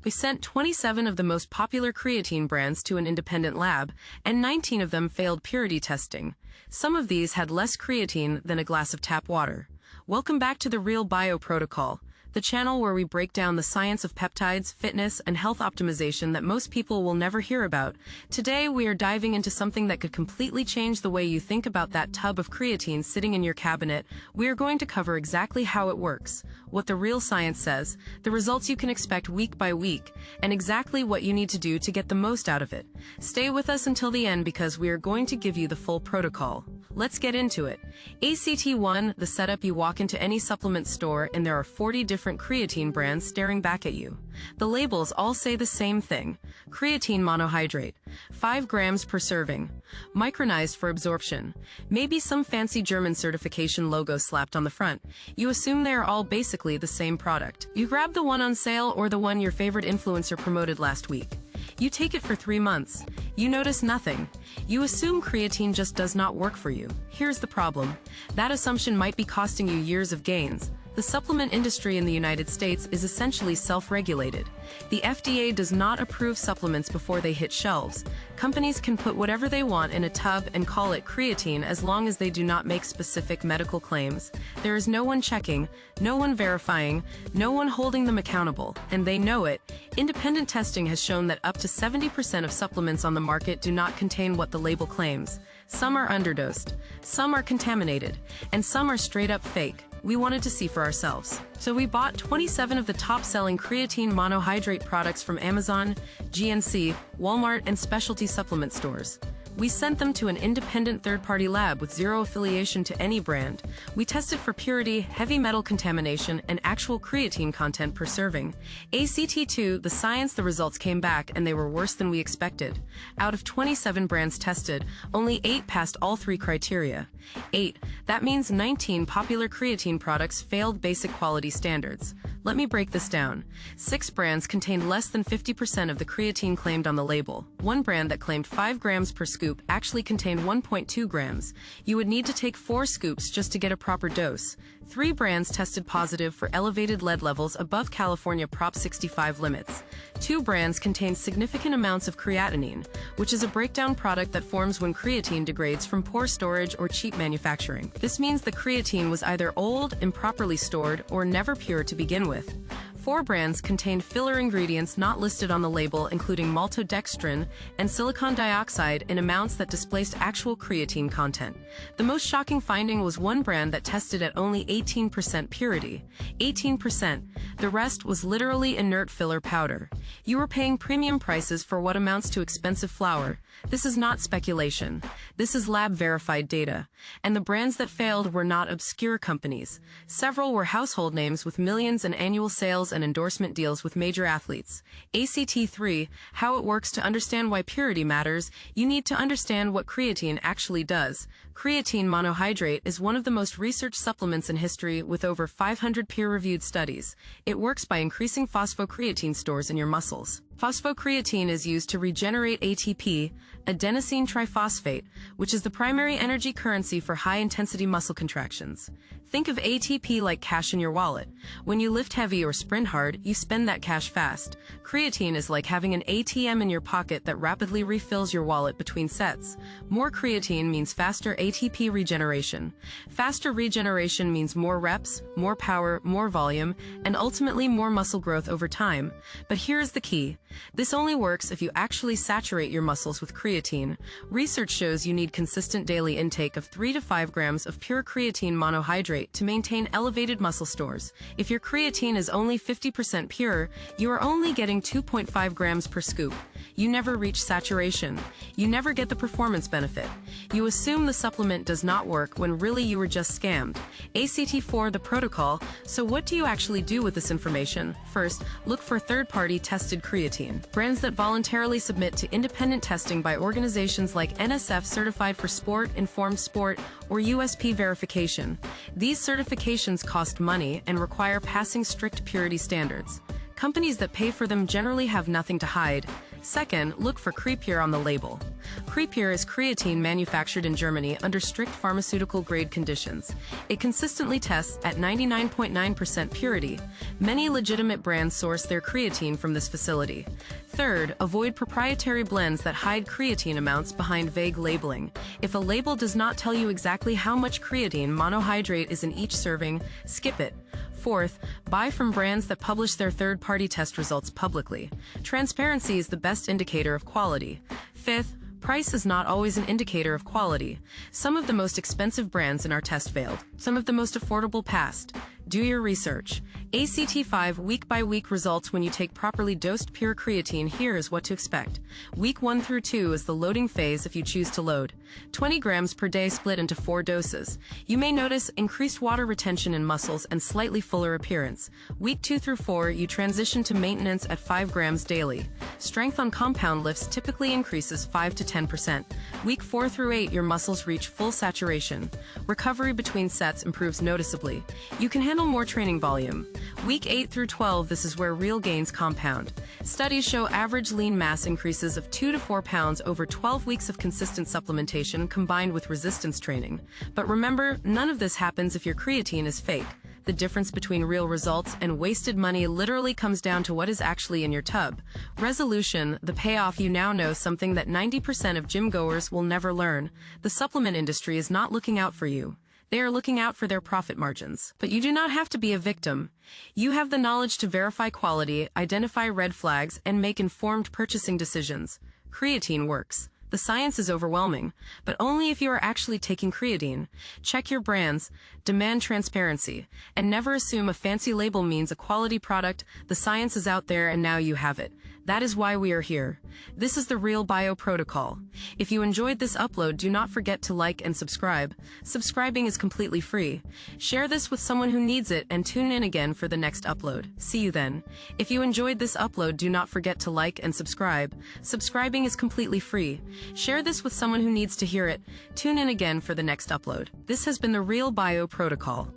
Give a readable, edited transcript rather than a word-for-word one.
We sent 27 of the most popular creatine brands to an independent lab, and 19 of them failed purity testing. Some of these had less creatine than a glass of tap water. Welcome back to the Real Bio Protocol, the channel where we break down the science of peptides, fitness, and health optimization that most people will never hear about. Today, we are diving into something that could completely change the way you think about that tub of creatine sitting in your cabinet. We are going to cover exactly how it works, what the real science says, the results you can expect week by week, and exactly what you need to do to get the most out of it. Stay with us until the end because we are going to give you the full protocol. Let's get into it. ACT1, the setup: you walk into any supplement store and there are 40 different creatine brands staring back at you. The labels all say the same thing: creatine monohydrate, 5 grams per serving, micronized for absorption, maybe some fancy German certification logo slapped on the front. You assume they are all basically the same product. You grab the one on sale or the one your favorite influencer promoted last week. You take it for 3 months. You notice nothing. You assume creatine just does not work for you. Here's the problem. That assumption might be costing you years of gains. The supplement industry in the United States is essentially self-regulated. The FDA does not approve supplements before they hit shelves. Companies can put whatever they want in a tub and call it creatine as long as they do not make specific medical claims. There is no one checking, no one verifying, no one holding them accountable, and they know it. Independent testing has shown that up to 70% of supplements on the market do not contain what the label claims. Some are underdosed, some are contaminated, and some are straight up fake. We wanted to see for ourselves. So we bought 27 of the top-selling creatine monohydrate products from Amazon, GNC, Walmart, and specialty supplement stores. We sent them to an independent third-party lab with zero affiliation to any brand. We tested for purity, heavy metal contamination, and actual creatine content per serving. ACT2, the science: the results came back and they were worse than we expected. Out of 27 brands tested, only 8 passed all 3 criteria. 8, that means 19 popular creatine products failed basic quality standards. Let me break this down. 6 brands contained less than 50% of the creatine claimed on the label. One brand that claimed 5 grams per scoop actually contained 1.2 grams. You would need to take 4 scoops just to get a proper dose. 3 brands tested positive for elevated lead levels above California Prop 65 limits. 2 brands contained significant amounts of creatinine, which is a breakdown product that forms when creatine degrades from poor storage or cheap manufacturing. This means the creatine was either old, improperly stored, or never pure to begin with. 4 brands contained filler ingredients not listed on the label, including maltodextrin and silicon dioxide in amounts that displaced actual creatine content. The most shocking finding was one brand that tested at only 18% purity. 18%. The rest was literally inert filler powder. You are paying premium prices for what amounts to expensive flour. This is not speculation. This is lab-verified data. And the brands that failed were not obscure companies. Several were household names with millions in annual sales and endorsement deals with major athletes. ACT3, how it works: to understand why purity matters, you need to understand what creatine actually does. Creatine monohydrate is one of the most researched supplements in history with over 500 peer-reviewed studies. It works by increasing phosphocreatine stores in your muscles. Phosphocreatine is used to regenerate ATP, adenosine triphosphate, which is the primary energy currency for high-intensity muscle contractions. Think of ATP like cash in your wallet. When you lift heavy or sprint hard, you spend that cash fast. Creatine is like having an ATM in your pocket that rapidly refills your wallet between sets. More creatine means faster ATP regeneration. Faster regeneration means more reps, more power, more volume, and ultimately more muscle growth over time. But here's the key. This only works if you actually saturate your muscles with creatine. Research shows you need consistent daily intake of 3 to 5 grams of pure creatine monohydrate to maintain elevated muscle stores. If your creatine is only 50% pure, you are only getting 2.5 grams per scoop. You never reach saturation. You never get the performance benefit. You assume the supplement does not work when really you were just scammed. ACT4, the protocol. So what do you actually do with this information? First, look for third-party tested creatine. Brands that voluntarily submit to independent testing by organizations like NSF, Certified for Sport, Informed Sport, or USP verification. These certifications cost money and require passing strict purity standards. Companies that pay for them generally have nothing to hide. Second, look for Creapure on the label. Creapure is creatine manufactured in Germany under strict pharmaceutical-grade conditions. It consistently tests at 99.9% purity. Many legitimate brands source their creatine from this facility. Third, avoid proprietary blends that hide creatine amounts behind vague labeling. If a label does not tell you exactly how much creatine monohydrate is in each serving, skip it. Fourth, buy from brands that publish their third-party test results publicly. Transparency is the best indicator of quality. Fifth, price is not always an indicator of quality. Some of the most expensive brands in our test failed. Some of the most affordable passed. Do your research. ACT5 week-by-week results when you take properly dosed pure creatine. Here is what to expect. Week 1 through 2 is the loading phase if you choose to load. 20 grams per day split into 4 doses. You may notice increased water retention in muscles and slightly fuller appearance. Week 2 through 4, you transition to maintenance at 5 grams daily. Strength on compound lifts typically increases 5 to 10%. Week 4 through 8, your muscles reach full saturation. Recovery between sets improves noticeably. You can handle more training volume. Week 8 through 12, this is where real gains compound. Studies show average lean mass increases of 2 to 4 pounds over 12 weeks of consistent supplementation combined with resistance training. But remember, none of this happens if your creatine is fake. The difference between real results and wasted money literally comes down to what is actually in your tub. Resolution, the payoff. You now know something that 90% of gym goers will never learn. The supplement industry is not looking out for you. They are looking out for their profit margins. But you do not have to be a victim. You have the knowledge to verify quality, identify red flags, and make informed purchasing decisions. Creatine works. The science is overwhelming, but only if you are actually taking creatine. Check your brands, demand transparency, and never assume a fancy label means a quality product. The science is out there and now you have it. That is why we are here. This is the Real Bio Protocol. If you enjoyed this upload, do not forget to like and subscribe. Subscribing is completely free. Share this with someone who needs it and tune in again for the next upload. See you then. If you enjoyed this upload, do not forget to like and subscribe. Subscribing is completely free. Share this with someone who needs to hear it. Tune in again for the next upload. This has been the Real Bio Protocol.